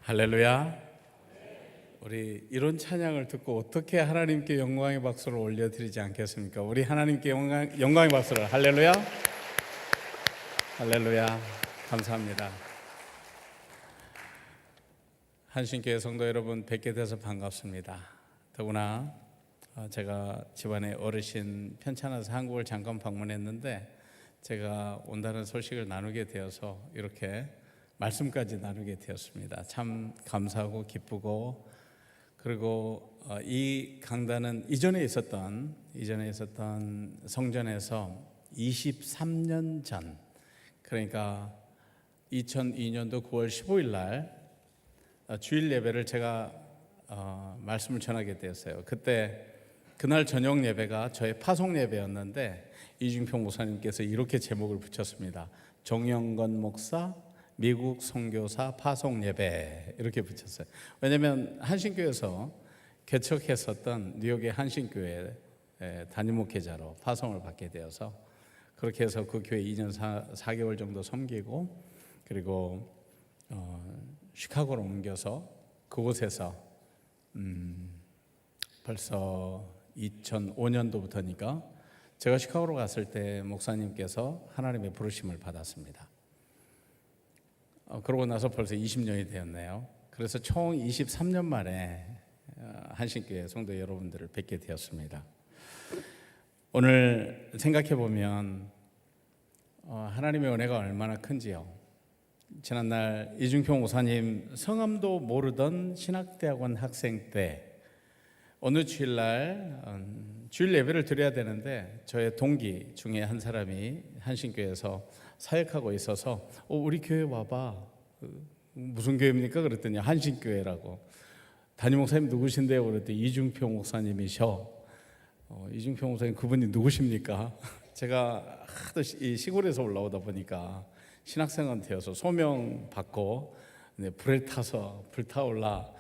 할렐루야. 우리 이런 찬양을 듣고 어떻게 하나님께 영광의 박수를 올려드리지 않겠습니까? 우리 하나님께 영광의 박수를. 할렐루야. 할렐루야. 감사합니다. 한신교회 성도 여러분 뵙게 돼서 반갑습니다. 더구나 제가 집안에 어르신 편찮아서 한국을 잠깐 방문했는데 제가 온다는 소식을 나누게 되어서 이렇게 말씀까지 나누게 되었습니다. 참 감사하고 기쁘고, 그리고 이 강단은 이전에 있었던 성전에서 23년 전, 그러니까 2002년도 9월 15일 날 주일 예배를 제가 말씀을 전하게 되었어요. 그날 저녁 예배가 저의 파송 예배였는데 이중평 목사님께서 이렇게 제목을 붙였습니다. 정영건 목사 미국 선교사 파송 예배, 이렇게 붙였어요. 왜냐하면 한신교회에서 개척했었던 뉴욕의 한신교회 담임 목회자로 파송을 받게 되어서 그렇게 해서 그 교회 2년 4개월 정도 섬기고, 그리고 시카고로 옮겨서 그곳에서 벌써 2005년도부터니까 제가 시카고로 갔을 때 목사님께서 하나님의 부르심을 받았습니다. 그러고 나서 벌써 20년이 되었네요. 그래서 총 23년 만에 한신교회 성도 여러분들을 뵙게 되었습니다. 오늘 생각해 보면 하나님의 은혜가 얼마나 큰지요. 지난날 이중평 목사님 성함도 모르던 신학대학원 학생 때 어느 주일날 주일 예배를 드려야 되는데 저의 동기 중에 한 사람이 한신교회에서 사역하고 있어서 우리 교회 와봐. 무슨 교회입니까? 그랬더니 한신교회라고. 담임 목사님 누구신데요? 그랬더니 이중평 목사님이셔. 이중평 목사님 그분이 누구십니까? 제가 하도 이 시골에서 올라오다 보니까 신학생은 되어서 소명 받고 불에 타서 불타올라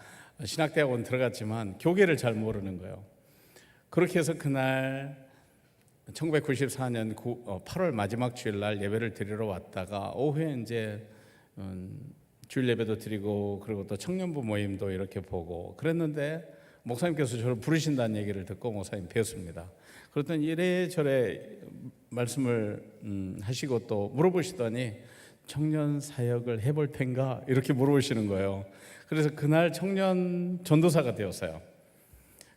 신학대학원 들어갔지만 교계를 잘 모르는 거예요. 그렇게 해서 그날 1994년 8월 마지막 주일날 예배를 드리러 왔다가 오후에 이제 주일 예배도 드리고, 그리고 또 청년부 모임도 이렇게 보고 그랬는데 목사님께서 저를 부르신다는 얘기를 듣고 목사님 뵀습니다. 그랬더니 이래저래 말씀을 하시고 또 물어보시더니 청년 사역을 해볼 텐가 이렇게 물어보시는 거예요. 그래서 그날 청년 전도사가 되었어요.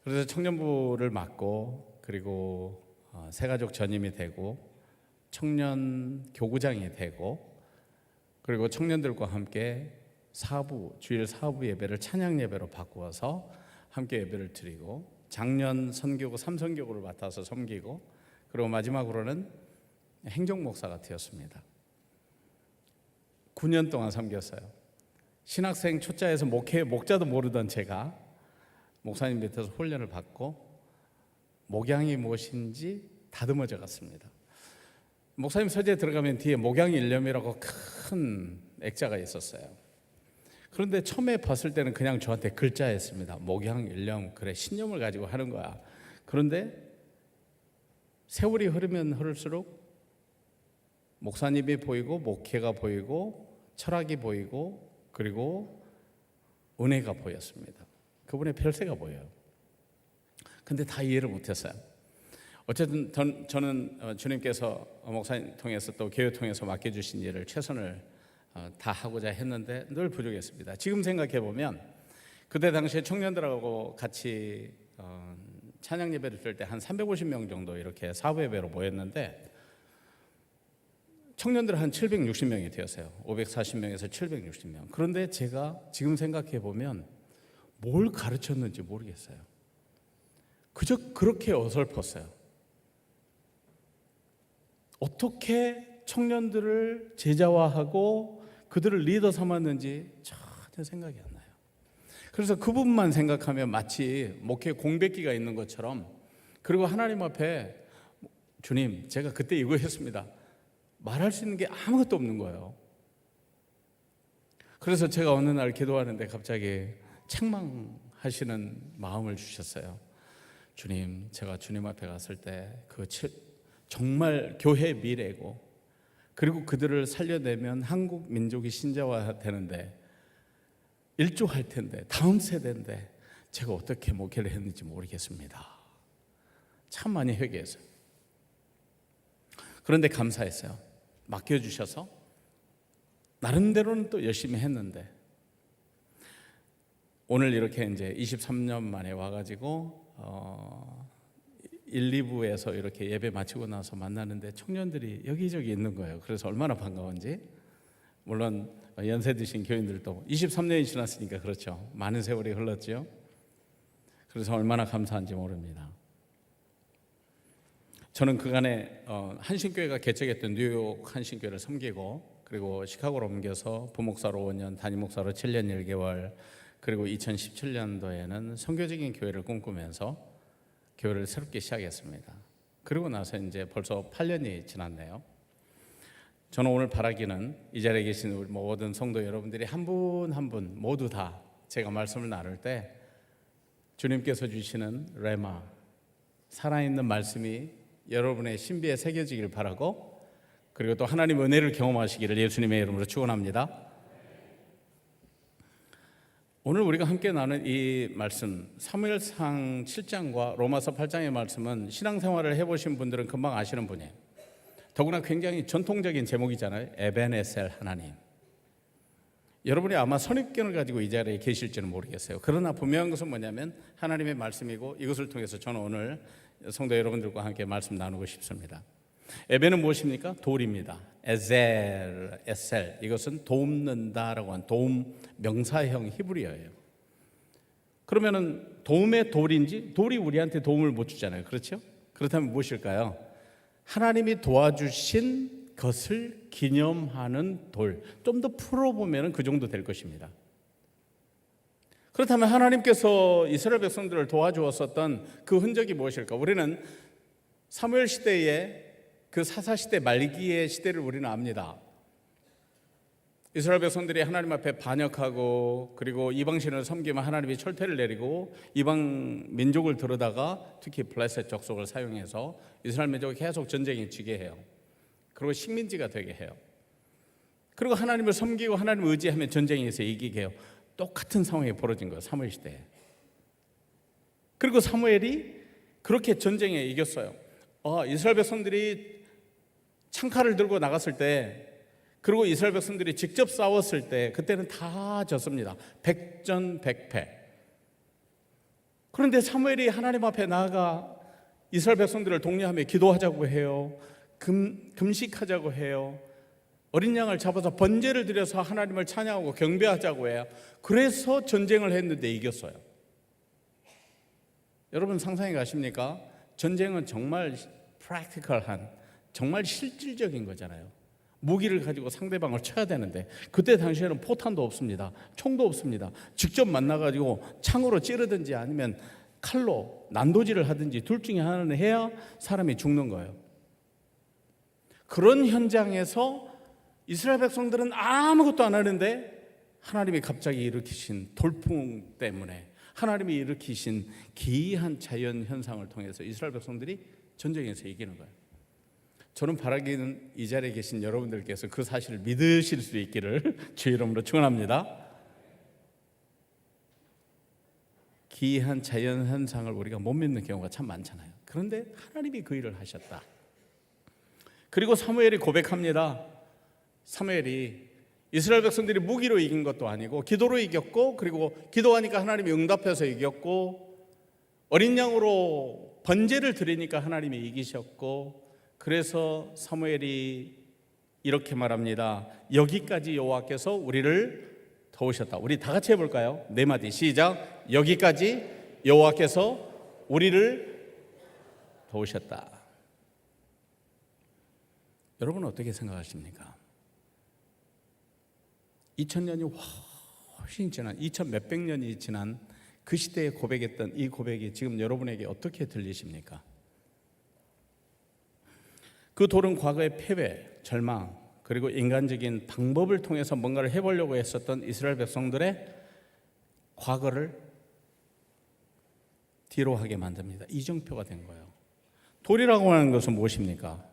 그래서 청년부를 맡고, 그리고 새가족 전임이 되고, 청년 교구장이 되고, 그리고 청년들과 함께 주일 사부 예배를 찬양 예배로 바꾸어서 함께 예배를 드리고, 작년 선교구 3선교구를 맡아서 섬기고, 그리고 마지막으로는 행정목사가 되었습니다. 9년 동안 섬겼어요. 신학생 초짜에서 목자도 모르던 제가 목사님 밑에서 훈련을 받고 목양이 무엇인지 다듬어져 갔습니다. 목사님 서재에 들어가면 뒤에 목양 일념이라고 큰 액자가 있었어요. 그런데 처음에 봤을 때는 그냥 저한테 글자였습니다. 목양 일념, 그래 신념을 가지고 하는 거야. 그런데 세월이 흐르면 흐를수록 목사님이 보이고, 목회가 보이고, 철학이 보이고, 그리고 은혜가 보였습니다. 그분의 별세가 보여요. 근데 다 이해를 못했어요. 어쨌든 저는 주님께서 목사님 통해서 또 교회 통해서 맡겨주신 일을 최선을 다 하고자 했는데 늘 부족했습니다. 지금 생각해 보면 그때 당시에 청년들하고 같이 찬양 예배를 드릴 때 한 350명 정도 이렇게 사부 예배로 모였는데 청년들 한 760명이 되었어요. 540명에서 760명. 그런데 제가 지금 생각해 보면 뭘 가르쳤는지 모르겠어요. 그저 그렇게 어설펐어요. 어떻게 청년들을 제자화하고 그들을 리더 삼았는지 전혀 생각이 안 나요. 그래서 그 부분만 생각하면 마치 목회 공백기가 있는 것처럼, 그리고 하나님 앞에 주님 제가 그때 이거 했습니다 말할 수 있는 게 아무것도 없는 거예요. 그래서 제가 어느 날 기도하는데 갑자기 책망하시는 마음을 주셨어요. 주님, 제가 주님 앞에 갔을 때 정말 교회의 미래고, 그리고 그들을 살려내면 한국 민족이 신자화 되는데 일조할 텐데, 다음 세대인데 제가 어떻게 목회를 했는지 모르겠습니다. 참 많이 회개했어요. 그런데 감사했어요. 맡겨주셔서 나름대로는 또 열심히 했는데, 오늘 이렇게 이제 23년 만에 와가지고 1, 2부에서 이렇게 예배 마치고 나서 만나는데 청년들이 여기저기 있는 거예요. 그래서 얼마나 반가운지. 물론 연세 드신 교인들도 23년이 지났으니까 그렇죠. 많은 세월이 흘렀죠. 그래서 얼마나 감사한지 모릅니다. 저는 그간에 한신교회가 개척했던 뉴욕 한신교회를 섬기고, 그리고 시카고로 옮겨서 부목사로 5년, 담임목사로 7년 1개월, 그리고 2017년도에는 선교적인 교회를 꿈꾸면서 교회를 새롭게 시작했습니다. 그리고 나서 이제 벌써 8년이 지났네요. 저는 오늘 바라기는 이 자리에 계신 우리 모든 성도 여러분들이 한 분 한 분 모두 다 제가 말씀을 나눌 때 주님께서 주시는 레마, 살아있는 말씀이 여러분의 신비에 새겨지기를 바라고, 그리고 또 하나님의 은혜를 경험하시기를 예수님의 이름으로 축원합니다. 오늘 우리가 함께 나눈 이 말씀, 사무엘상 7장과 로마서 8장의 말씀은 신앙생활을 해보신 분들은 금방 아시는 분이에요. 더구나 굉장히 전통적인 제목이잖아요. 에벤에셀 하나님. 여러분이 아마 선입견을 가지고 이 자리에 계실지는 모르겠어요. 그러나 분명한 것은 뭐냐면 하나님의 말씀이고, 이것을 통해서 저는 오늘 성도 여러분들과 함께 말씀 나누고 싶습니다. 에벤은 무엇입니까? 돌입니다. 에셀, 이것은 돕는다라고 한 도움 명사형 히브리어예요. 그러면은 도움의 돌인지, 돌이 우리한테 도움을 못 주잖아요. 그렇죠? 그렇다면 무엇일까요? 하나님이 도와주신 것을 기념하는 돌. 좀 더 풀어보면 그 정도 될 것입니다. 그렇다면 하나님께서 이스라엘 백성들을 도와주었었던 그 흔적이 무엇일까? 우리는 사무엘 시대의 그 사사시대 말기의 시대를 우리는 압니다. 이스라엘 백성들이 하나님 앞에 반역하고, 그리고 이방신을 섬기면 하나님이 철퇴를 내리고, 이방 민족을 들어다가 특히 블레셋 족속을 사용해서 이스라엘 민족이 계속 전쟁에 지게 해요. 그리고 식민지가 되게 해요. 그리고 하나님을 섬기고 하나님을 의지하면 전쟁에서 이기게 해요. 똑같은 상황이 벌어진 거예요. 사무엘 시대에. 그리고 사무엘이 그렇게 전쟁에 이겼어요. 이스라엘 백성들이 창칼을 들고 나갔을 때, 그리고 이스라엘 백성들이 직접 싸웠을 때, 그때는 다 졌습니다. 백전백패. 그런데 사무엘이 하나님 앞에 나아가 이스라엘 백성들을 독려하며 기도하자고 해요. 금식하자고 해요. 어린 양을 잡아서 번제를 드려서 하나님을 찬양하고 경배하자고 해요. 그래서 전쟁을 했는데 이겼어요. 여러분 상상해 가십니까? 전쟁은 정말 프랙티컬한, 정말 실질적인 거잖아요. 무기를 가지고 상대방을 쳐야 되는데, 그때 당시에는 포탄도 없습니다. 총도 없습니다. 직접 만나가지고 창으로 찌르든지 아니면 칼로 난도질을 하든지 둘 중에 하나는 해야 사람이 죽는 거예요. 그런 현장에서 이스라엘 백성들은 아무것도 안 하는데 하나님이 갑자기 일으키신 돌풍 때문에, 하나님이 일으키신 기이한 자연 현상을 통해서 이스라엘 백성들이 전쟁에서 이기는 거예요. 저는 바라기는 이 자리에 계신 여러분들께서 그 사실을 믿으실 수 있기를 주의 이름으로 축원합니다. 기이한 자연 현상을 우리가 못 믿는 경우가 참 많잖아요. 그런데 하나님이 그 일을 하셨다. 그리고 사무엘이 고백합니다. 사무엘이 이스라엘 백성들이 무기로 이긴 것도 아니고 기도로 이겼고, 그리고 기도하니까 하나님이 응답해서 이겼고, 어린 양으로 번제를 드리니까 하나님이 이기셨고, 그래서 사무엘이 이렇게 말합니다. 여기까지 여호와께서 우리를 도우셨다. 우리 다 같이 해볼까요? 네 마디 시작. 여기까지 여호와께서 우리를 도우셨다. 여러분은 어떻게 생각하십니까? 2000년이 훨씬 지난, 2000 몇백 년이 지난 그 시대에 고백했던 이 고백이 지금 여러분에게 어떻게 들리십니까? 그 돌은 과거의 패배, 절망, 그리고 인간적인 방법을 통해서 뭔가를 해보려고 했었던 이스라엘 백성들의 과거를 뒤로 하게 만듭니다. 이정표가 된 거예요. 돌이라고 하는 것은 무엇입니까?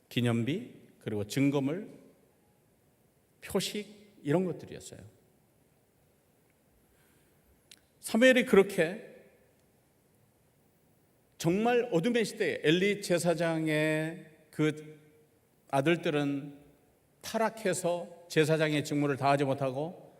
기념비, 그리고 증거물, 표식, 이런 것들이었어요. 사무엘이 그렇게 정말 어둠의 시대에 엘리 제사장의 그 아들들은 타락해서 제사장의 직무를 다하지 못하고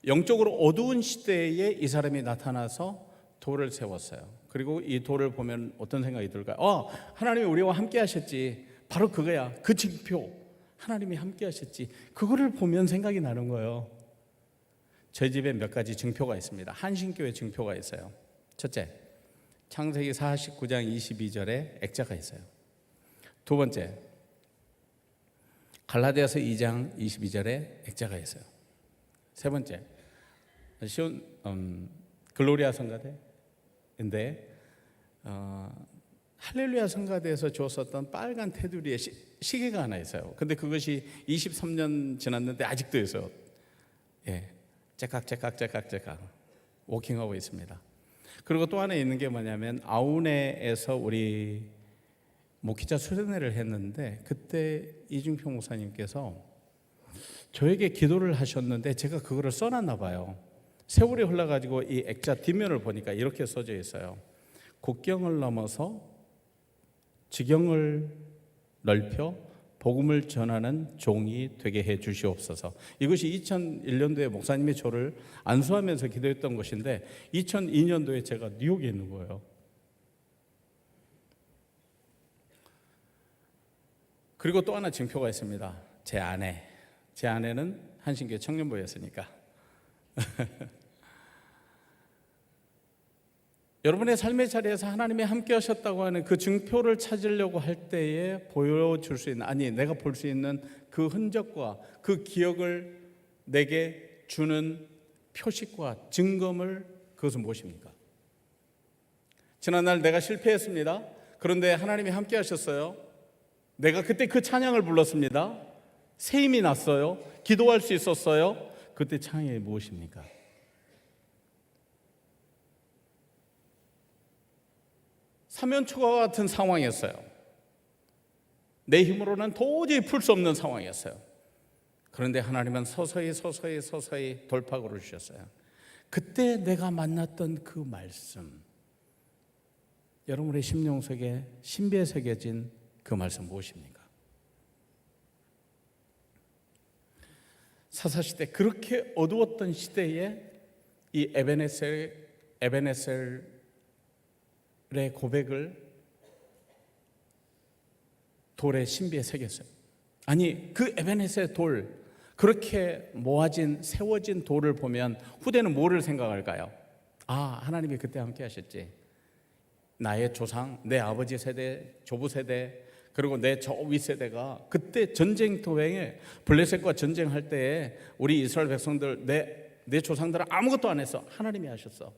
영적으로 어두운 시대에 이 사람이 나타나서 돌을 세웠어요. 그리고 이 돌을 보면 어떤 생각이 들까요? 하나님이 우리와 함께 하셨지. 바로 그거야. 그 징표. 하나님이 함께 하셨지. 그거를 보면 생각이 나는 거예요. 저희 집에 몇 가지 징표가 있습니다. 한신교회 징표가 있어요. 첫째, 창세기 49장 22절에 액자가 있어요. 두 번째, 갈라디아서 2장 22절에 액자가 있어요. 세 번째, 글로리아 성가대인데 할렐루야 성가대에서 주었었던 빨간 테두리에 시계가 하나 있어요. 근데 그것이 23년 지났는데 아직도 있어요. 예, 째깍 워킹하고 있습니다. 그리고 또 하나 있는 게 뭐냐면 아우네에서 우리 목회자 수련회를 했는데 그때 이중평 목사님께서 저에게 기도를 하셨는데 제가 그거를 써놨나 봐요. 세월이 흘러가지고 이 액자 뒷면을 보니까 이렇게 써져 있어요. 국경을 넘어서 지경을 넓혀 복음을 전하는 종이 되게 해 주시옵소서. 이것이 2001년도에 목사님이 저를 안수하면서 기도했던 것인데 2002년도에 제가 뉴욕에 있는 거예요. 그리고 또 하나 징표가 있습니다. 제 아내는 한신교회 청년부였으니까. 여러분의 삶의 자리에서 하나님이 함께 하셨다고 하는 그 증표를 찾으려고 할 때에 보여줄 수 있는, 아니 내가 볼 수 있는 그 흔적과 그 기억을 내게 주는 표식과 증거물, 그것은 무엇입니까? 지난날 내가 실패했습니다. 그런데 하나님이 함께 하셨어요. 내가 그때 그 찬양을 불렀습니다. 새 힘이 났어요. 기도할 수 있었어요. 그때 찬양이 무엇입니까? 사면초가 같은 상황이었어요. 내 힘으로는 도저히 풀 수 없는 상황이었어요. 그런데 하나님은 서서히 돌파구를 주셨어요. 그때 내가 만났던 그 말씀, 여러분의 심령 속에 신비에 새겨진 그 말씀 무엇입니까? 사사시대, 그렇게 어두웠던 시대에 이 에베네셀의 고백을 돌에 신비에 새겼어요. 아니, 그 에베네셀 돌, 그렇게 모아진 세워진 돌을 보면 후대는 뭐를 생각할까요? 하나님이 그때 함께 하셨지. 나의 조상, 내 아버지 세대, 조부 세대, 그리고 내 저 윗세대가 그때 전쟁터에 블레셋과 전쟁할 때에 우리 이스라엘 백성들, 내 조상들은 아무것도 안 했어. 하나님이 하셨어.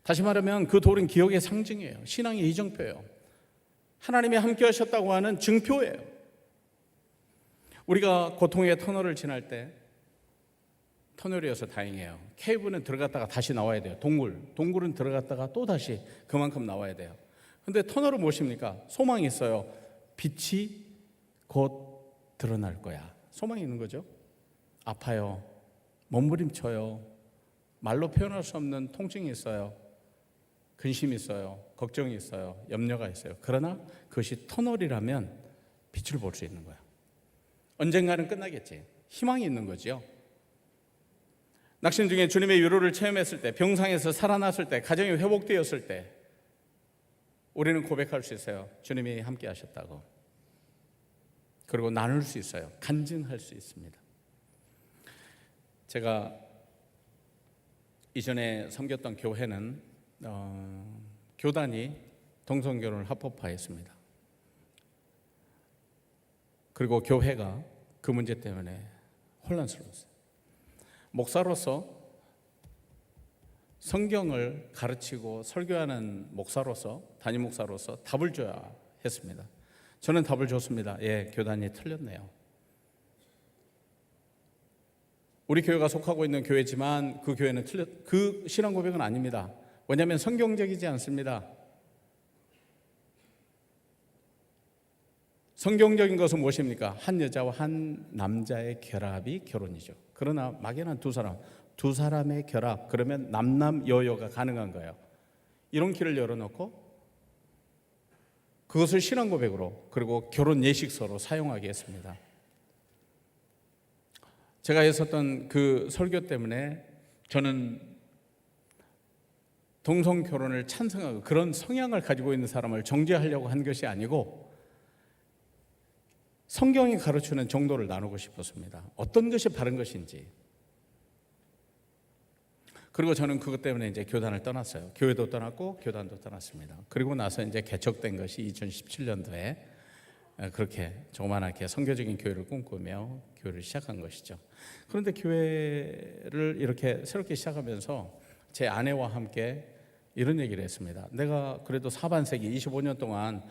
다시 말하면 그 돌은 기억의 상징이에요. 신앙의 이정표예요. 하나님이 함께 하셨다고 하는 증표예요. 우리가 고통의 터널을 지날 때, 터널이어서 다행이에요. 케이브는 들어갔다가 다시 나와야 돼요. 동굴은 들어갔다가 또 다시 그만큼 나와야 돼요. 근데 터널은 무엇입니까? 소망이 있어요. 빛이 곧 드러날 거야. 소망이 있는 거죠. 아파요. 몸부림쳐요. 말로 표현할 수 없는 통증이 있어요. 근심이 있어요. 걱정이 있어요. 염려가 있어요. 그러나 그것이 터널이라면 빛을 볼 수 있는 거야. 언젠가는 끝나겠지. 희망이 있는 거죠. 낙심 중에 주님의 위로를 체험했을 때, 병상에서 살아났을 때, 가정이 회복되었을 때 우리는 고백할 수 있어요. 주님이 함께 하셨다고. 그리고 나눌 수 있어요. 간증할 수 있습니다. 제가 이전에 섬겼던 교회는 교단이 동성결혼을 합법화했습니다. 그리고 교회가 그 문제 때문에 혼란스러웠어요. 목사로서 성경을 가르치고 설교하는 목사로서, 담임 목사로서 답을 줘야 했습니다. 저는 답을 줬습니다. 교단이 틀렸네요. 우리 교회가 속하고 있는 교회지만 그 교회는 그 신앙 고백은 아닙니다. 왜냐하면 성경적이지 않습니다. 성경적인 것은 무엇입니까? 한 여자와 한 남자의 결합이 결혼이죠. 그러나 막연한 두 사람의 결합, 그러면 남남여여가 가능한 거예요. 이런 길을 열어놓고 그것을 신앙 고백으로 그리고 결혼 예식서로 사용하게 했습니다. 제가 했었던 그 설교 때문에 저는 동성 결혼을 찬성하고 그런 성향을 가지고 있는 사람을 정죄하려고 한 것이 아니고 성경이 가르치는 정도를 나누고 싶었습니다. 어떤 것이 바른 것인지. 그리고 저는 그것 때문에 이제 교단을 떠났어요. 교회도 떠났고 교단도 떠났습니다. 그리고 나서 이제 개척된 것이 2017년도에 그렇게 조그만하게 선교적인 교회를 꿈꾸며 교회를 시작한 것이죠. 그런데 교회를 이렇게 새롭게 시작하면서 제 아내와 함께 이런 얘기를 했습니다. 내가 그래도 사반세기 25년 동안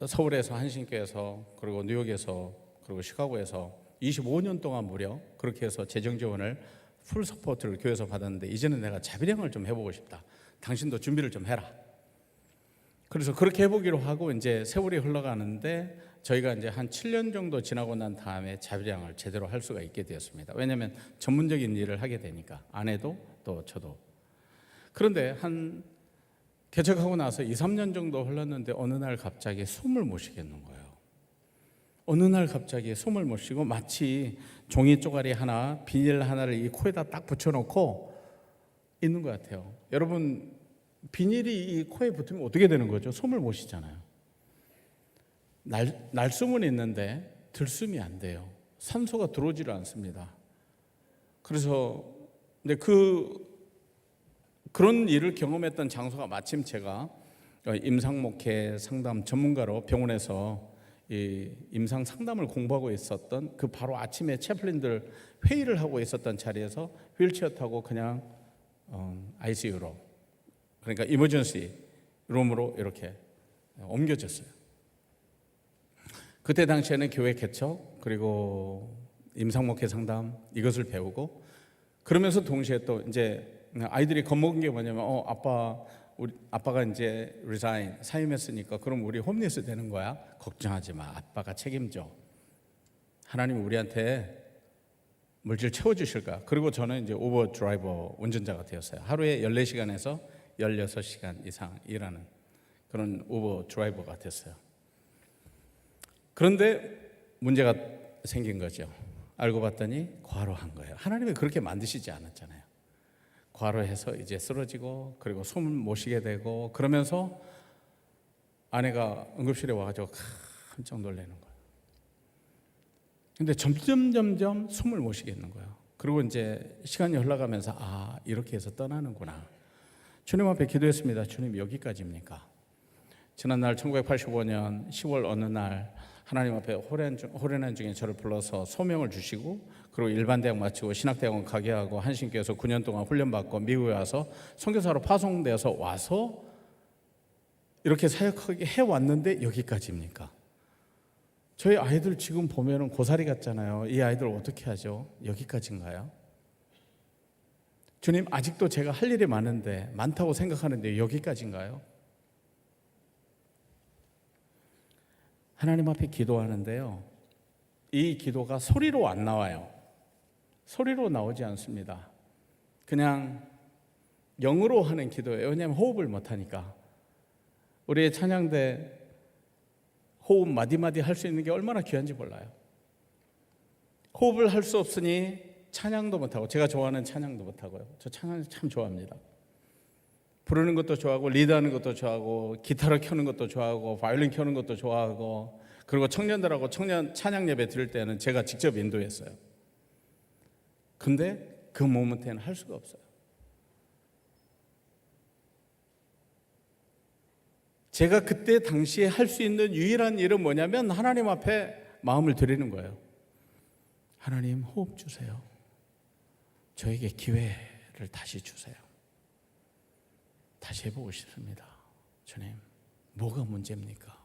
서울에서 한신교에서 그리고 뉴욕에서 그리고 시카고에서 25년 동안 무려 그렇게 해서 재정 지원을 풀 서포트를 교회에서 받았는데 이제는 내가 자비량을 좀 해보고 싶다. 당신도 준비를 좀 해라. 그래서 그렇게 해보기로 하고 이제 세월이 흘러가는데 저희가 이제 한 7년 정도 지나고 난 다음에 자비량을 제대로 할 수가 있게 되었습니다. 왜냐하면 전문적인 일을 하게 되니까 아내도 또 저도. 그런데 한 개척하고 나서 2, 3년 정도 흘렀는데 어느 날 갑자기 숨을 못 쉬겠는 거예요. 어느 날 갑자기 숨을 못 쉬고 마치 종이 쪼가리 하나, 비닐 하나를 이 코에다 딱 붙여놓고 있는 것 같아요. 여러분, 비닐이 이 코에 붙으면 어떻게 되는 거죠? 숨을 못 쉬잖아요. 날숨은 있는데 들숨이 안 돼요. 산소가 들어오지를 않습니다. 그래서 근데 그런 일을 경험했던 장소가 마침 제가 임상목회 상담 전문가로 병원에서 이 임상 상담을 공부하고 있었던 그 바로 아침에 채플린들 회의를 하고 있었던 자리에서 휠체어 타고 그냥 ICU로 그러니까 이머전시 룸으로 이렇게 옮겨졌어요. 그때 당시에는 교회 개척 그리고 임상목회 상담 이것을 배우고 그러면서 동시에 또 이제 아이들이 겁먹은 게 뭐냐면 아빠가 이제 리자인 사임했으니까 그럼 우리 홈리스 되는 거야? 걱정하지 마. 아빠가 책임져. 하나님 우리한테 물질 채워주실 거야. 그리고 저는 이제 오버 드라이버 운전자가 되었어요. 하루에 14시간에서 16시간 이상 일하는 그런 오버 드라이버가 됐어요. 그런데 문제가 생긴 거죠. 알고 봤더니 과로한 거예요. 하나님이 그렇게 만드시지 않았잖아요. 과로해서 이제 쓰러지고 그리고 숨을 못 쉬게 되고 그러면서 아내가 응급실에 와가지고 깜짝 놀라는 거예요. 근데 점점 숨을 못 쉬겠는 거예요. 그리고 이제 시간이 흘러가면서 이렇게 해서 떠나는구나. 주님 앞에 기도했습니다. 주님 여기까지입니까? 지난날 1985년 10월 어느 날 하나님 앞에 호련한 중에 저를 불러서 소명을 주시고 그리고 일반대학 마치고 신학대학원 가게 하고 한신교에서 9년 동안 훈련받고 미국에 와서 선교사로 파송되어서 와서 이렇게 사역하게 해왔는데 여기까지입니까? 저희 아이들 지금 보면은 고사리 같잖아요. 이 아이들 어떻게 하죠? 여기까지인가요? 주님 아직도 제가 할 일이 많다고 생각하는데 여기까지인가요? 하나님 앞에 기도하는데요. 이 기도가 소리로 안 나와요. 소리로 나오지 않습니다. 그냥 영으로 하는 기도예요. 왜냐하면 호흡을 못하니까. 우리의 찬양대 호흡 마디마디 할 수 있는 게 얼마나 귀한지 몰라요. 호흡을 할 수 없으니 찬양도 못하고 제가 좋아하는 찬양도 못하고요. 저 찬양 참 좋아합니다. 부르는 것도 좋아하고 리드하는 것도 좋아하고 기타를 켜는 것도 좋아하고 바이올린 켜는 것도 좋아하고 그리고 청년들하고 청년 찬양 예배 드릴 때는 제가 직접 인도했어요. 근데 그 모멘트에는 할 수가 없어요. 제가 그때 당시에 할 수 있는 유일한 일은 뭐냐면 하나님 앞에 마음을 드리는 거예요. 하나님 호흡 주세요. 저에게 기회를 다시 주세요. 다시 해보고 싶습니다. 주님, 뭐가 문제입니까?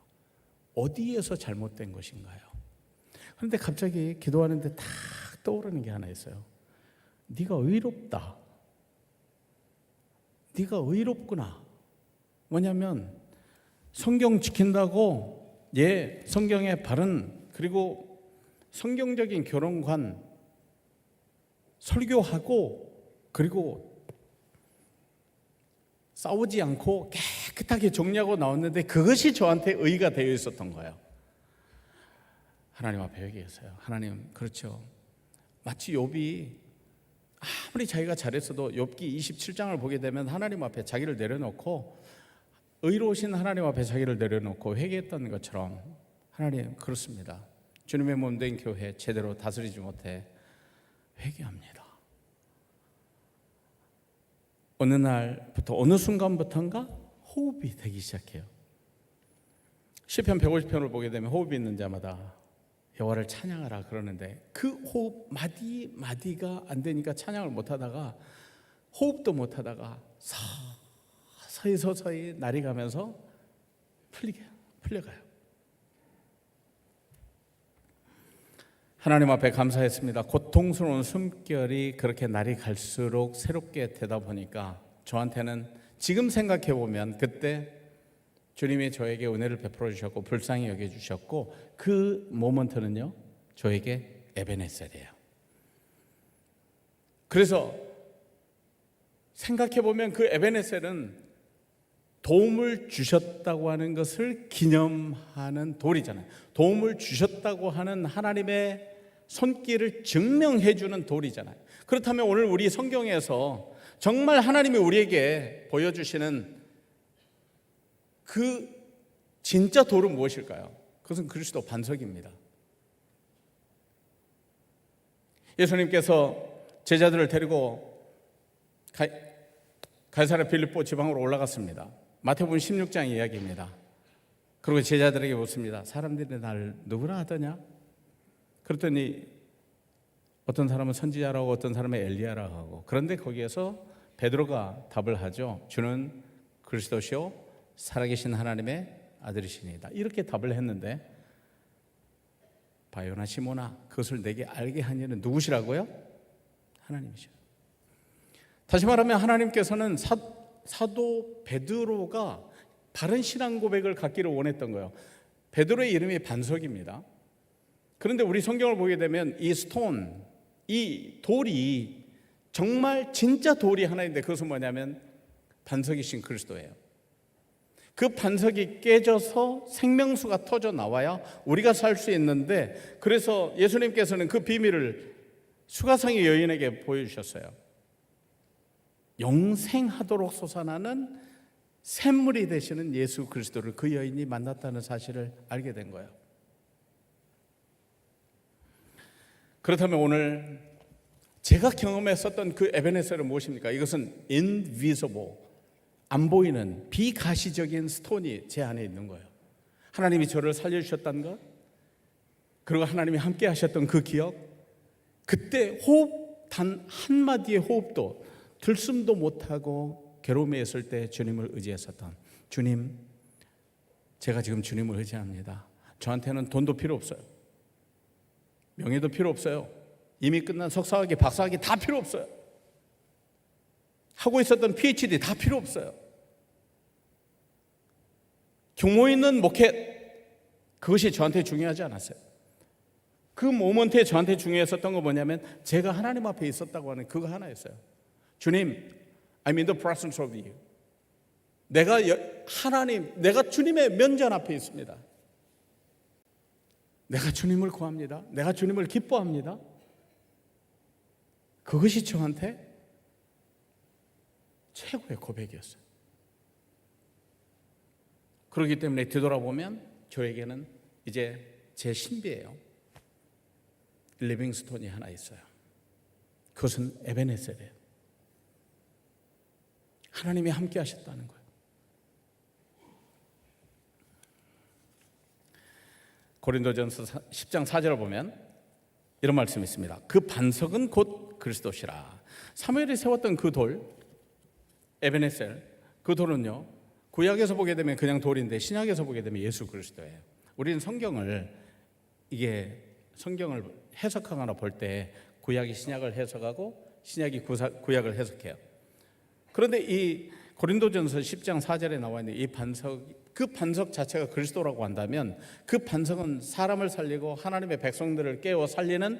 어디에서 잘못된 것인가요? 그런데 갑자기 기도하는데 딱 떠오르는 게 하나 있어요. 네가 의롭다. 네가 의롭구나. 뭐냐면 성경 지킨다고 성경의 바른 그리고 성경적인 결혼관 설교하고 그리고 싸우지 않고 깨끗하게 정리하고 나왔는데 그것이 저한테 의의가 되어 있었던 거예요. 하나님 앞에 얘기했어요. 하나님, 그렇죠. 마치 욥이 아무리 자기가 잘했어도 욥기 27장을 보게 되면 하나님 앞에 자기를 내려놓고 의로우신 하나님 앞에 자기를 내려놓고 회개했던 것처럼 하나님, 그렇습니다. 주님의 몸된 교회 제대로 다스리지 못해 회개합니다. 어느 날부터 어느 순간부터인가 호흡이 되기 시작해요. 시편 150편을 보게 되면 호흡이 있는 자마다 여호와를 찬양하라 그러는데 그 호흡 마디 마디가 안 되니까 찬양을 못하다가 호흡도 못하다가 서서히 날이 가면서 풀려가요. 하나님 앞에 감사했습니다. 고통스러운 숨결이 그렇게 날이 갈수록 새롭게 되다 보니까 저한테는 지금 생각해 보면 그때 주님이 저에게 은혜를 베풀어 주셨고 불쌍히 여겨 주셨고 그 모먼트는요 저에게 에베네셀이에요. 그래서 생각해 보면 그 에베네셀은 도움을 주셨다고 하는 것을 기념하는 돌이잖아요. 도움을 주셨다고 하는 하나님의 손길을 증명해 주는 돌이잖아요. 그렇다면 오늘 우리 성경에서 정말 하나님이 우리에게 보여주시는 그 진짜 돌은 무엇일까요? 그것은 그리스도 반석입니다. 예수님께서 제자들을 데리고 가이사랴 빌립보 지방으로 올라갔습니다. 마태복음 16장 이야기입니다. 그리고 제자들에게 묻습니다. 사람들이 날 누구라 하더냐? 그랬더니 어떤 사람은 선지자라고 어떤 사람은 엘리야라고 하고 그런데 거기에서 베드로가 답을 하죠. 주는 그리스도시요 살아계신 하나님의 아들이시니이다. 이렇게 답을 했는데 바요나 시모나 그것을 내게 알게 한 이는 누구시라고요? 하나님이시죠. 다시 말하면 하나님께서는 사도 베드로가 바른 신앙 고백을 갖기를 원했던 거예요. 베드로의 이름이 반석입니다. 그런데 우리 성경을 보게 되면 이 스톤, 이 돌이 정말 진짜 돌이 하나 있는데 그것은 뭐냐면 반석이신 그리스도예요. 그 반석이 깨져서 생명수가 터져 나와야 우리가 살 수 있는데 그래서 예수님께서는 그 비밀을 수가성의 여인에게 보여주셨어요. 영생하도록 솟아나는 샘물이 되시는 예수 그리스도를 그 여인이 만났다는 사실을 알게 된 거예요. 그렇다면 오늘 제가 경험했었던 그 에베네셀은 무엇입니까? 이것은 invisible, 안 보이는 비가시적인 스톤이 제 안에 있는 거예요. 하나님이 저를 살려주셨다는 것, 그리고 하나님이 함께 하셨던 그 기억, 그때 호흡 단 한마디의 호흡도 들숨도 못하고 괴로움에 있을 때 주님을 의지했었던 주님, 제가 지금 주님을 의지합니다. 저한테는 돈도 필요 없어요. 명예도 필요 없어요. 이미 끝난 석사학위, 박사학위 다 필요 없어요. 하고 있었던 PhD 다 필요 없어요. 규모 있는 목회, 그것이 저한테 중요하지 않았어요. 그 모먼트에 저한테 중요했었던 건 뭐냐면 제가 하나님 앞에 있었다고 하는 그거 하나였어요. 주님, I'm in the presence of you. 내가 주님의 면전 앞에 있습니다. 내가 주님을 구합니다. 내가 주님을 기뻐합니다. 그것이 저한테 최고의 고백이었어요. 그렇기 때문에 뒤돌아보면 저에게는 이제 제 신비예요. 리빙스톤이 하나 있어요. 그것은 에베네셀이에요. 하나님이 함께 하셨다는 거예요. 고린도전서 10장 4절을 보면 이런 말씀이 있습니다. 그 반석은 곧 그리스도시라. 사무엘이 세웠던 그 돌, 에베네셀, 그 돌은요 구약에서 보게 되면 그냥 돌인데 신약에서 보게 되면 예수 그리스도예요. 우리는 성경을 해석하거나 볼 때 구약이 신약을 해석하고 신약이 구약을 해석해요. 그런데 이 고린도전서 10장 4절에 나와 있는 이 반석, 그 반석 자체가 그리스도라고 한다면 그 반석은 사람을 살리고 하나님의 백성들을 깨워 살리는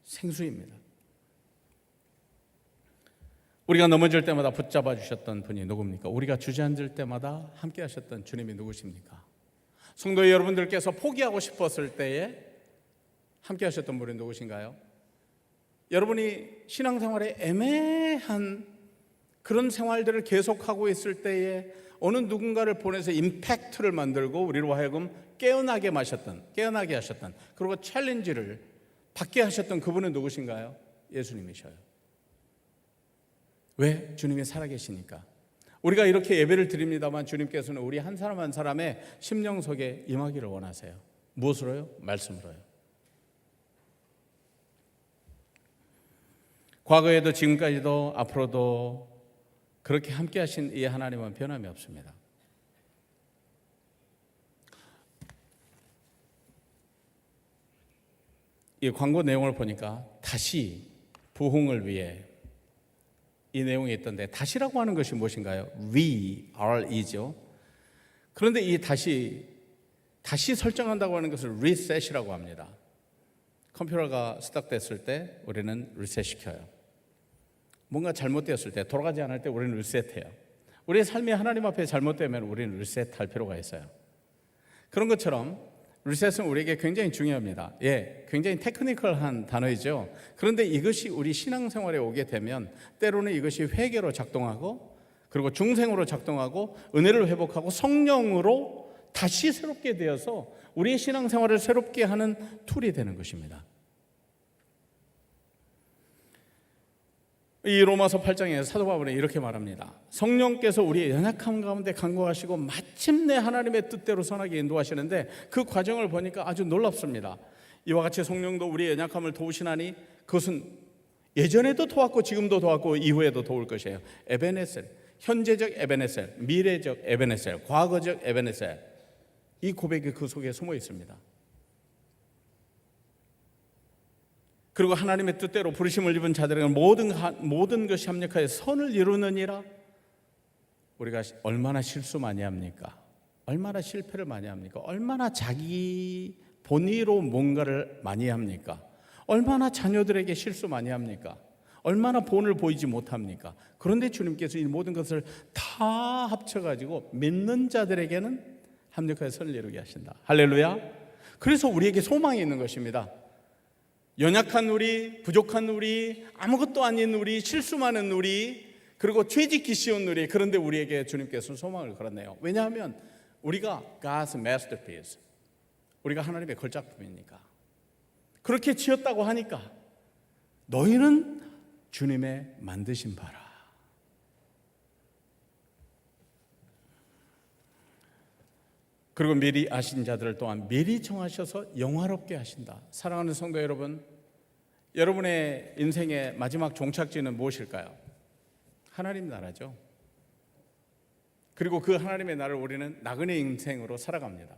생수입니다. 우리가 넘어질 때마다 붙잡아 주셨던 분이 누굽니까? 우리가 주저앉을 때마다 함께 하셨던 주님이 누구십니까? 성도 여러분들께서 포기하고 싶었을 때에 함께 하셨던 분이 누구신가요? 여러분이 신앙생활에 애매한 그런 생활들을 계속하고 있을 때에 어느 누군가를 보내서 임팩트를 만들고 우리로 하여금 깨어나게 하셨던 그리고 챌린지를 받게 하셨던 그분은 누구신가요? 예수님이셔요. 왜? 주님이 살아계시니까. 우리가 이렇게 예배를 드립니다만 주님께서는 우리 한 사람 한 사람의 심령 속에 임하기를 원하세요. 무엇으로요? 말씀으로요. 과거에도 지금까지도 앞으로도 그렇게 함께 하신 이 하나님은 변함이 없습니다. 이 광고 내용을 보니까 다시 부흥을 위해 이 내용이 있던데, 다시라고 하는 것이 무엇인가요? RE죠. 그런데 이 다시 설정한다고 하는 것을 리셋이라고 합니다. 컴퓨터가 스탁됐을 때 우리는 리셋 시켜요. 뭔가 잘못되었을 때, 돌아가지 않을 때 우리는 리셋해요. 우리의 삶이 하나님 앞에 잘못되면 우리는 리셋할 필요가 있어요. 그런 것처럼 리셋은 우리에게 굉장히 중요합니다. 굉장히 테크니컬한 단어이죠. 그런데 이것이 우리 신앙생활에 오게 되면 때로는 이것이 회개로 작동하고, 그리고 중생으로 작동하고, 은혜를 회복하고 성령으로 다시 새롭게 되어서 우리의 신앙생활을 새롭게 하는 툴이 되는 것입니다. 이 로마서 8장에 사도 바울은 이렇게 말합니다. 성령께서 우리의 연약함 가운데 간구하시고 마침내 하나님의 뜻대로 선하게 인도하시는데, 그 과정을 보니까 아주 놀랍습니다. 이와 같이 성령도 우리의 연약함을 도우시나니 그것은 예전에도 도왔고 지금도 도왔고 이후에도 도울 것이에요. 에베네셀, 현재적 에베네셀, 미래적 에베네셀, 과거적 에베네셀, 이 고백이 그 속에 숨어 있습니다. 그리고 하나님의 뜻대로 부르심을 입은 자들에게는 모든 것이 합력하여 선을 이루느니라. 우리가 얼마나 실수 많이 합니까? 얼마나 실패를 많이 합니까? 얼마나 자기 본의로 뭔가를 많이 합니까? 얼마나 자녀들에게 실수 많이 합니까? 얼마나 본을 보이지 못합니까? 그런데 주님께서 이 모든 것을 다 합쳐가지고 믿는 자들에게는 합력하여 선을 이루게 하신다. 할렐루야. 그래서 우리에게 소망이 있는 것입니다. 연약한 우리, 부족한 우리, 아무것도 아닌 우리, 실수 많은 우리, 그리고 죄짓기 쉬운 우리, 그런데 우리에게 주님께서는 소망을 걸었네요. 왜냐하면 우리가 God's masterpiece, 우리가 하나님의 걸작품이니까. 그렇게 지었다고 하니까 너희는 주님의 만드신 바라. 그리고 미리 아신 자들을 또한 미리 정하셔서 영화롭게 하신다. 사랑하는 성도 여러분, 여러분의 인생의 마지막 종착지는 무엇일까요? 하나님 나라죠. 그리고 그 하나님의 나라를 우리는 나그네 인생으로 살아갑니다.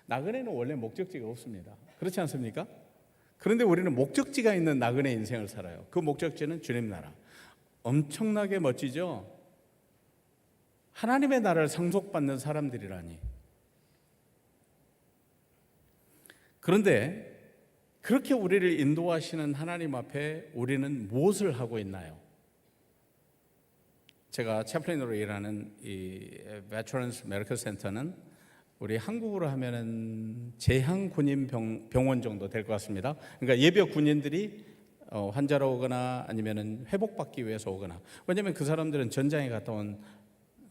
나그네는 원래 목적지가 없습니다. 그렇지 않습니까? 그런데 우리는 목적지가 있는 나그네 인생을 살아요. 그 목적지는 주님 나라. 엄청나게 멋지죠? 하나님의 나라를 상속받는 사람들이라니. 그런데 그렇게 우리를 인도하시는 하나님 앞에 우리는 무엇을 하고 있나요? 제가 채플린으로 일하는 이 Veterans Medical Center는 우리 한국으로 하면은 제향군인병원 정도 될 것 같습니다. 그러니까 예비역 군인들이 환자로 오거나 아니면은 회복받기 위해서 오거나, 왜냐하면 그 사람들은 전장에 갔다 온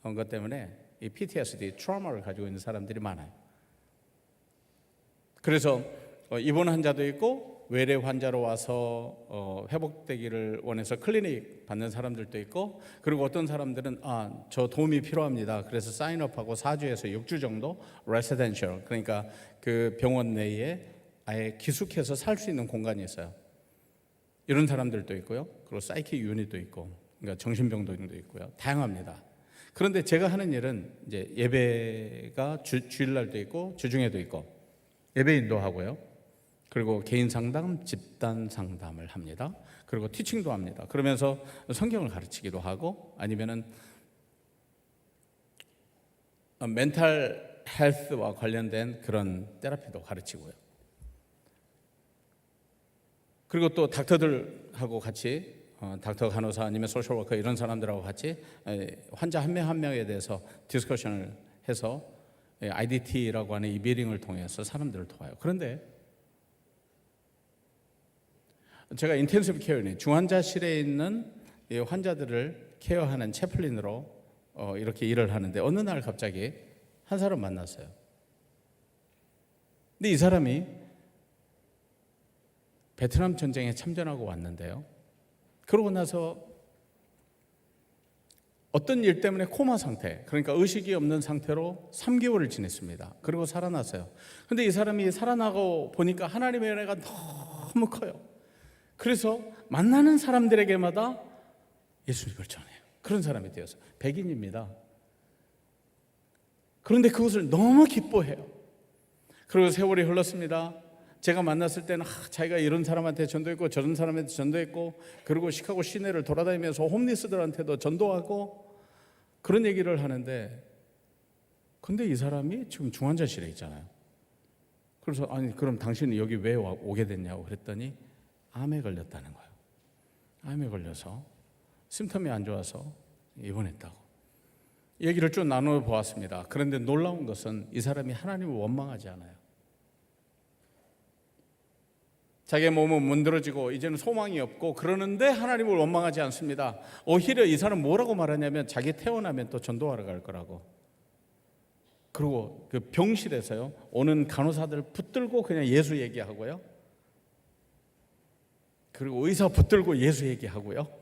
것 때문에 이 PTSD, 트라우마를 가지고 있는 사람들이 많아요. 그래서 입원 환자도 있고 외래 환자로 와서 회복되기를 원해서 클리닉 받는 사람들도 있고, 그리고 어떤 사람들은 저 도움이 필요합니다. 그래서 사인업하고 4주에서 6주 정도 레시덴셜, 그러니까 그 병원 내에 아예 기숙해서 살 수 있는 공간이 있어요. 이런 사람들도 있고요. 그리고 사이키 유닛도 있고, 그러니까 정신병동도 있고요. 다양합니다. 그런데 제가 하는 일은 이제 예배가 주일날도 있고 주중에도 있고, 예배 인도하고요. 그리고 개인 상담, 집단 상담을 합니다. 그리고 티칭도 합니다. 그러면서 성경을 가르치기도 하고, 아니면은 멘탈 헬스와 관련된 그런 테라피도 가르치고요. 그리고 또 닥터들하고 같이 닥터, 간호사 아니면 소셜워커 이런 사람들하고 같이 환자 한 명 한 명에 대해서 디스커션을 해서 IDT라고 하는 이 미팅을 통해서 사람들을 도와요. 그런데 제가 인텐시브 케어인 중환자실에 있는 이 환자들을 케어하는 채플린으로 이렇게 일을 하는데 어느 날 갑자기 한 사람 만났어요. 근데 이 사람이 베트남 전쟁에 참전하고 왔는데요. 그러고 나서 어떤 일 때문에 코마 상태, 그러니까 의식이 없는 상태로 3개월을 지냈습니다. 그리고 살아났어요. 근데 이 사람이 살아나고 보니까 하나님의 은혜가 너무 커요. 그래서 만나는 사람들에게마다 예수님을 전해요. 그런 사람이 되었어요. 백인입니다. 그런데 그것을 너무 기뻐해요. 그리고 세월이 흘렀습니다. 제가 만났을 때는 자기가 이런 사람한테 전도했고 저런 사람한테 전도했고, 그리고 시카고 시내를 돌아다니면서 홈리스들한테도 전도하고 그런 얘기를 하는데, 근데 이 사람이 지금 중환자실에 있잖아요. 그래서 아니 그럼 당신이 여기 왜 오게 됐냐고 그랬더니 암에 걸렸다는 거예요. 암에 걸려서 심텀이 안 좋아서 입원했다고 얘기를 쭉 나눠보았습니다. 그런데 놀라운 것은 이 사람이 하나님을 원망하지 않아요. 자기의 몸은 문드러지고 이제는 소망이 없고 그러는데 하나님을 원망하지 않습니다. 오히려 이 사람 뭐라고 말하냐면 자기 태어나면 또 전도하러 갈 거라고. 그리고 그 병실에서요 오는 간호사들 붙들고 그냥 예수 얘기하고요. 그리고 의사 붙들고 예수 얘기하고요.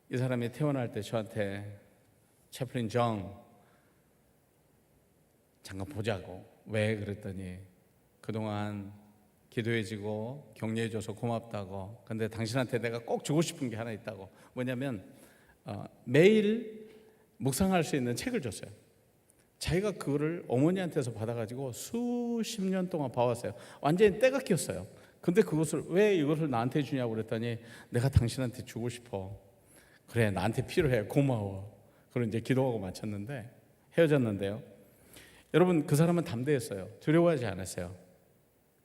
이 사람이 태어날 때 저한테 채플린 정 잠깐 보자고. 왜 그랬더니 그동안 기도해주고 격려해줘서 고맙다고. 근데 당신한테 내가 꼭 주고 싶은 게 하나 있다고. 뭐냐면 매일 묵상할 수 있는 책을 줬어요. 자기가 그거를 어머니한테서 받아가지고 수십 년 동안 봐왔어요. 완전히 때가 꼈어요. 근데 그것을 왜 이것을 나한테 주냐고 그랬더니 내가 당신한테 주고 싶어. 그래 나한테 필요해 고마워. 그걸 이제 기도하고 마쳤는데 헤어졌는데요. 여러분 그 사람은 담대했어요. 두려워하지 않았어요.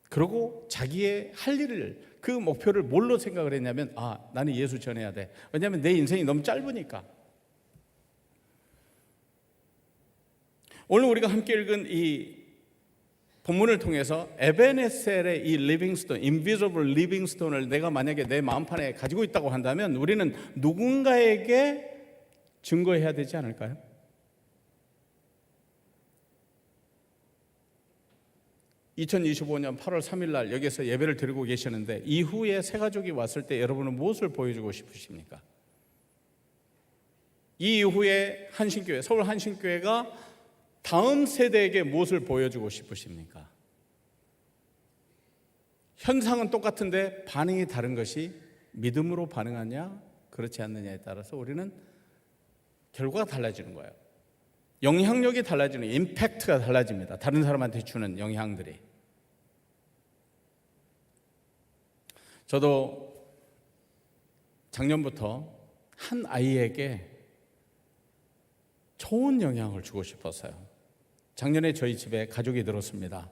그리고 자기의 할 일을 그 목표를 뭘로 생각을 했냐면 나는 예수 전해야 돼. 왜냐하면 내 인생이 너무 짧으니까. 오늘 우리가 함께 읽은 이 본문을 통해서 에베네셀의 이 리빙스톤, 인비저블 리빙스톤을 내가 만약에 내 마음판에 가지고 있다고 한다면 우리는 누군가에게 증거해야 되지 않을까요? (2025년 8월 3일) 날 여기서 예배를 드리고 계시는데 이후에 새 가족이 왔을 때 여러분은 무엇을 보여주고 싶으십니까? 이 이후에 한신교회, 서울 한신교회가 다음 세대에게 무엇을 보여주고 싶으십니까? 현상은 똑같은데 반응이 다른 것이 믿음으로 반응하냐 그렇지 않느냐에 따라서 우리는 결과가 달라지는 거예요. 영향력이 달라지는, 임팩트가 달라집니다. 다른 사람한테 주는 영향들이. 저도 작년부터 한 아이에게 좋은 영향을 주고 싶었어요. 작년에 저희 집에 가족이 들었습니다.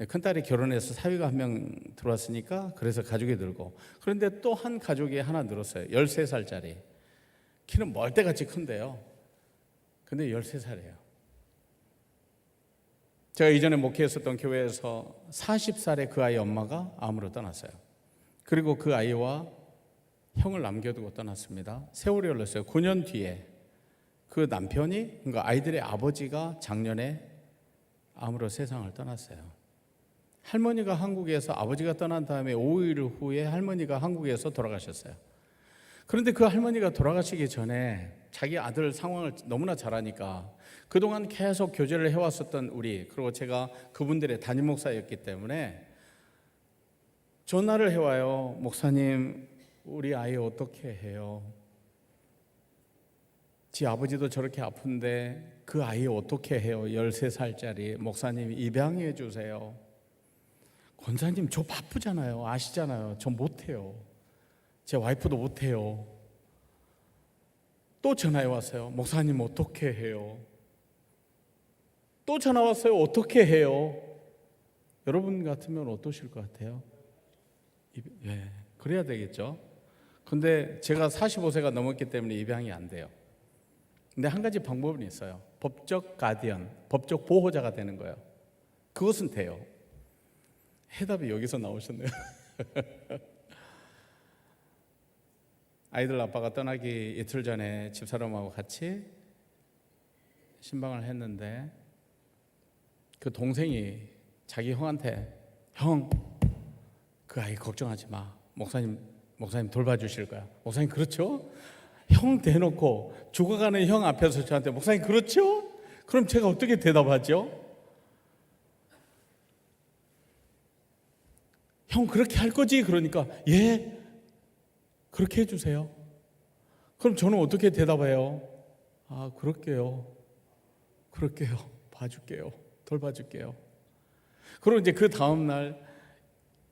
큰딸이 결혼해서 사위가 한 명 들어왔으니까 그래서 가족이 들고, 그런데 또 한 가족이 하나 늘었어요. 13살짜리. 키는 멀대같이 큰데요. 근데 13살이에요. 제가 이전에 목회했었던 교회에서 40살의 그 아이 엄마가 암으로 떠났어요. 그리고 그 아이와 형을 남겨두고 떠났습니다. 세월이 흘렀어요. 9년 뒤에 그 남편이, 그러니까 아이들의 아버지가 작년에 암으로 세상을 떠났어요. 할머니가 한국에서, 아버지가 떠난 다음에 5일 후에 할머니가 한국에서 돌아가셨어요. 그런데 그 할머니가 돌아가시기 전에 자기 아들 상황을 너무나 잘 아니까 그동안 계속 교제를 해왔었던 우리, 그리고 제가 그분들의 담임 목사였기 때문에 전화를 해와요. 목사님, 우리 아이 어떻게 해요? 지 아버지도 저렇게 아픈데 그 아이 어떻게 해요? 13살짜리. 목사님 입양해 주세요. 권사님 저 바쁘잖아요. 아시잖아요. 저 못해요. 제 와이프도 못해요. 또 전화해 왔어요. 목사님 어떻게 해요? 또 전화 왔어요. 어떻게 해요? 여러분 같으면 어떠실 것 같아요? 예, 그래야 되겠죠. 근데 제가 45세가 넘었기 때문에 입양이 안 돼요. 근데 한 가지 방법은 있어요. 법적 가디언, 법적 보호자가 되는 거예요. 그것은 돼요. 해답이 여기서 나오셨네요. 아이들 아빠가 떠나기 이틀 전에 집사람하고 같이 신방을 했는데 그 동생이 자기 형한테 형, 그 아이 걱정하지 마. 목사님 돌봐주실 거야. 목사님 그렇죠? 형 대놓고 죽어가는 형 앞에서 저한테 목사님 그렇죠? 그럼 제가 어떻게 대답하죠? 형 그렇게 할 거지? 그러니까 예, 그렇게 해주세요. 그럼 저는 어떻게 대답해요? 아, 그럴게요. 봐줄게요. 돌봐줄게요. 그리고 이제 그 다음날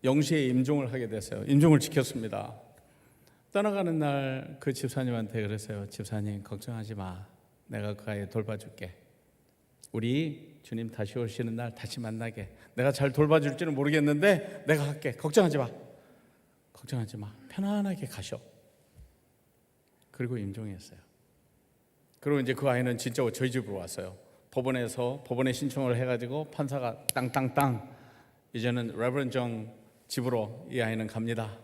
0시에 임종을 하게 됐어요. 임종을 지켰습니다. 떠나가는 날 그 집사님한테 그랬어요. 집사님 걱정하지 마. 내가 그 아이 돌봐줄게. 우리 주님 다시 오시는 날 다시 만나게. 내가 잘 돌봐줄지는 모르겠는데 내가 할게. 걱정하지 마. 편안하게 가셔. 그리고 임종했어요. 그리고 이제 그 아이는 진짜 저희 집으로 왔어요. 법원에 신청을 해가지고 판사가 땅땅땅 이제는 레버런 정 집으로 이 아이는 갑니다.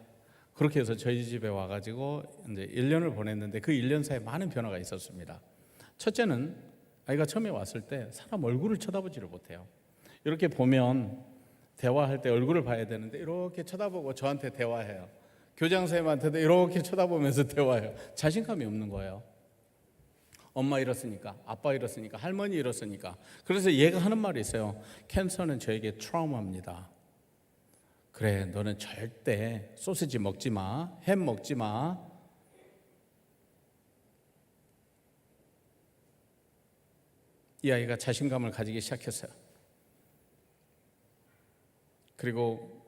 그렇게 해서 저희 집에 와가지고 이제 1년을 보냈는데 그 1년 사이에 많은 변화가 있었습니다. 첫째는 아이가 처음에 왔을 때 사람 얼굴을 쳐다보지를 못해요. 이렇게 보면 대화할 때 얼굴을 봐야 되는데 이렇게 쳐다보고 저한테 대화해요. 교장 선생님한테도 이렇게 쳐다보면서 대화해요. 자신감이 없는 거예요. 엄마 잃었으니까, 아빠 잃었으니까, 할머니 잃었으니까. 그래서 얘가 하는 말이 있어요. 캔서는 저에게 트라우마입니다. 그래, 너는 절대 소시지 먹지 마, 햄 먹지 마. 이 아이가 자신감을 가지기 시작했어요. 그리고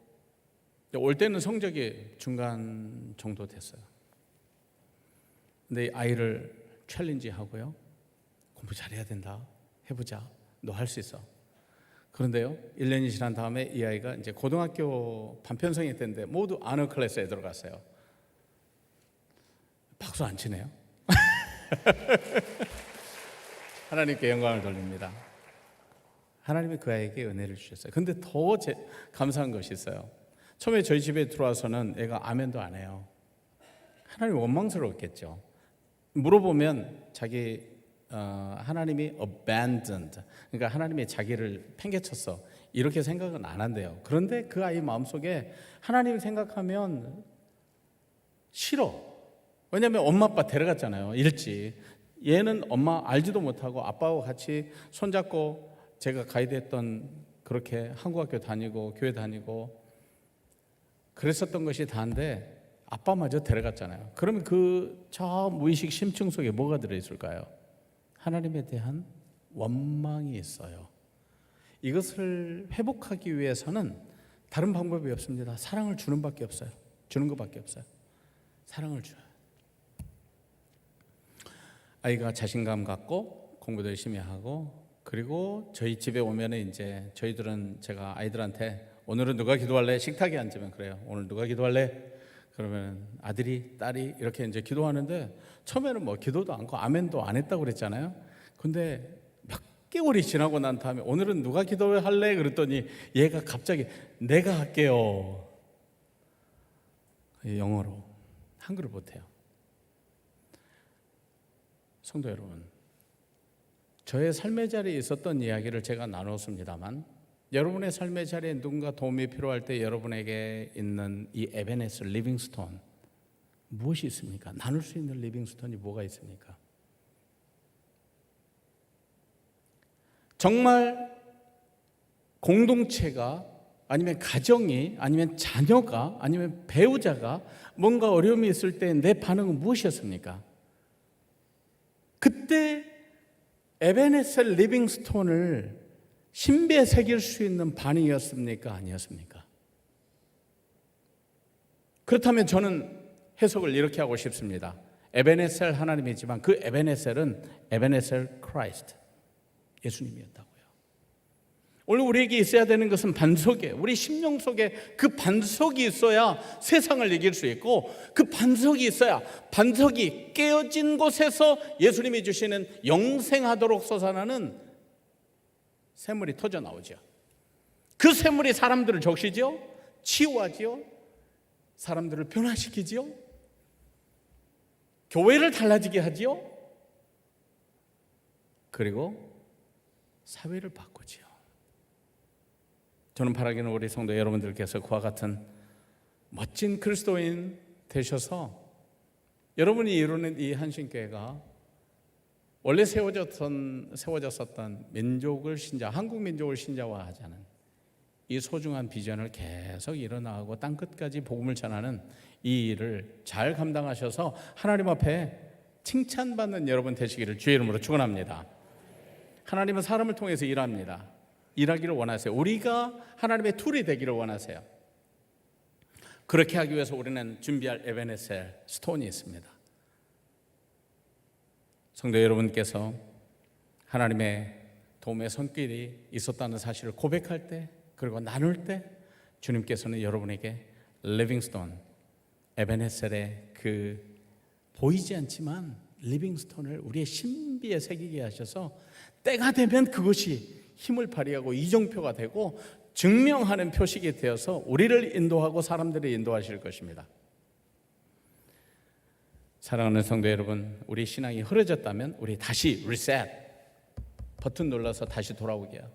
올 때는 성적이 중간 정도 됐어요. 근데 아이를 챌린지 하고요. 공부 잘해야 된다. 해보자. 너 할 수 있어. 그런데요, 1년이 지난 다음에 이 아이가 이제 고등학교 반편성이 됐는데 모두 아너 클래스에 들어갔어요. 박수 안 치네요. 하나님께 영광을 돌립니다. 하나님이 그 아이에게 은혜를 주셨어요. 근데 더 감사한 것이 있어요. 처음에 저희 집에 들어와서는 애가 아멘도 안 해요. 하나님 원망스러웠겠죠. 물어보면 자기 하나님이 abandoned, 그러니까 하나님이 자기를 팽개쳤어, 이렇게 생각은 안 한대요. 그런데 그 아이 마음속에 하나님 생각하면 싫어. 왜냐하면 엄마 아빠 데려갔잖아요, 일찍. 얘는 엄마 알지도 못하고 아빠하고 같이 손잡고 제가 가이드했던, 그렇게 한국학교 다니고 교회 다니고 그랬었던 것이 다인데 아빠마저 데려갔잖아요. 그러면 그 저 무의식 심층 속에 뭐가 들어있을까요? 하나님에 대한 원망이 있어요. 이것을 회복하기 위해서는 다른 방법이 없습니다. 사랑을 주는 밖에 없어요. 주는 것밖에 없어요. 사랑을 줘요. 아이가 자신감 갖고 공부도 열심히 하고, 그리고 저희 집에 오면은 이제 저희들은, 제가 아이들한테 오늘은 누가 기도할래? 식탁에 앉으면 그래요. 오늘 누가 기도할래? 그러면 아들이, 딸이 이렇게 이제 기도하는데, 처음에는 뭐 기도도 않고 아멘도 안 했다고 그랬잖아요. 근데 몇 개월이 지나고 난 다음에 오늘은 누가 기도할래? 그랬더니 얘가 갑자기 내가 할게요. 영어로. 한글을 못해요. 성도 여러분, 저의 삶의 자리에 있었던 이야기를 제가 나눴습니다만, 여러분의 삶의 자리에 누군가 도움이 필요할 때 여러분에게 있는 이 에베네스 리빙스톤, 무엇이 있습니까? 나눌 수 있는 리빙스톤이 뭐가 있습니까? 정말 공동체가, 아니면 가정이, 아니면 자녀가, 아니면 배우자가 뭔가 어려움이 있을 때 내 반응은 무엇이었습니까? 그때 에베네셀 리빙스톤을 신비에 새길 수 있는 반응이었습니까? 아니었습니까? 그렇다면 저는 해석을 이렇게 하고 싶습니다. 에베네셀 하나님이지만 그 에베네셀은 에베네셀 크라이스트, 예수님이었다고요. 오늘 우리에게 있어야 되는 것은 반석이에요. 우리 심령 속에 그 반석이 있어야 세상을 이길 수 있고, 그 반석이 있어야, 반석이 깨어진 곳에서 예수님이 주시는 영생하도록 솟아나는 샘물이 터져 나오죠. 그 샘물이 사람들을 적시죠, 치유하지요, 사람들을 변화시키지요, 교회를 달라지게 하지요, 그리고 사회를 바꾸지요. 저는 바라기는 우리 성도 여러분들께서 그와 같은 멋진 그리스도인 되셔서 여러분이 이루는 이 한신교회가 원래 세워졌었던 민족을 한국 민족을 신자화하자는 이 소중한 비전을 계속 이뤄나가고 땅끝까지 복음을 전하는 이 일을 잘 감당하셔서 하나님 앞에 칭찬받는 여러분 되시기를 주의 이름으로 축원합니다. 하나님은 사람을 통해서 일하기를 원하세요. 우리가 하나님의 툴이 되기를 원하세요. 그렇게 하기 위해서 우리는 준비할 에베네셀 스톤이 있습니다. 성도 여러분께서 하나님의 도움의 손길이 있었다는 사실을 고백할 때, 그리고 나눌 때, 주님께서는 여러분에게 리빙스톤, 에베네셀의 그 보이지 않지만 리빙스톤을 우리의 신비에 새기게 하셔서 때가 되면 그것이 힘을 발휘하고 이정표가 되고 증명하는 표식이 되어서 우리를 인도하고 사람들을 인도하실 것입니다. 사랑하는 성도 여러분, 우리 신앙이 흐려졌다면 우리 다시 리셋 버튼 눌러서 다시 돌아오게요.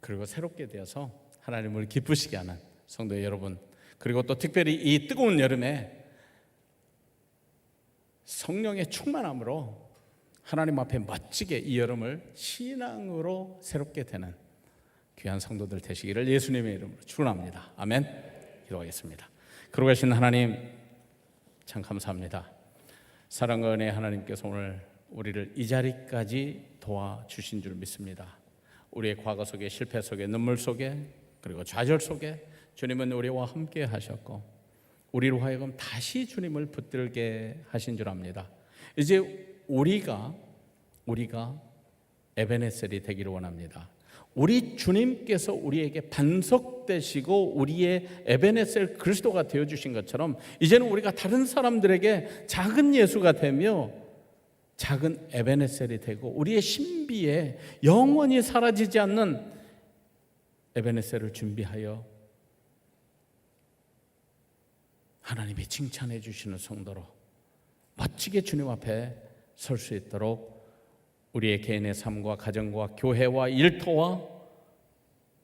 그리고 새롭게 되어서 하나님을 기쁘시게 하는 성도 여러분, 그리고 또 특별히 이 뜨거운 여름에 성령의 충만함으로 하나님 앞에 멋지게 이 여름을 신앙으로 새롭게 되는 귀한 성도들 되시기를 예수님의 이름으로 축원합니다. 아멘. 기도하겠습니다. 그러고 계신 하나님, 참 감사합니다. 사랑과 은혜의 하나님께서 오늘 우리를 이 자리까지 도와주신 줄 믿습니다. 우리의 과거 속에, 실패 속에, 눈물 속에, 그리고 좌절 속에 주님은 우리와 함께 하셨고, 우리로 하여금 다시 주님을 붙들게 하신 줄 압니다. 이제 우리가 에베네셀이 되기를 원합니다. 우리 주님께서 우리에게 반석 되시고 우리의 에베네셀 그리스도가 되어주신 것처럼 이제는 우리가 다른 사람들에게 작은 예수가 되며 작은 에베네셀이 되고 우리의 신비에 영원히 사라지지 않는 에베네셀을 준비하여 하나님이 칭찬해 주시는 성도로 멋지게 주님 앞에 설 수 있도록 우리의 개인의 삶과 가정과 교회와 일터와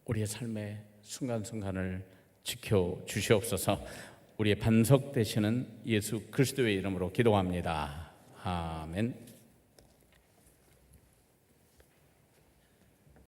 우리의 삶의 순간순간을 지켜주시옵소서. 우리의 반석 되시는 예수 그리스도의 이름으로 기도합니다. 아멘.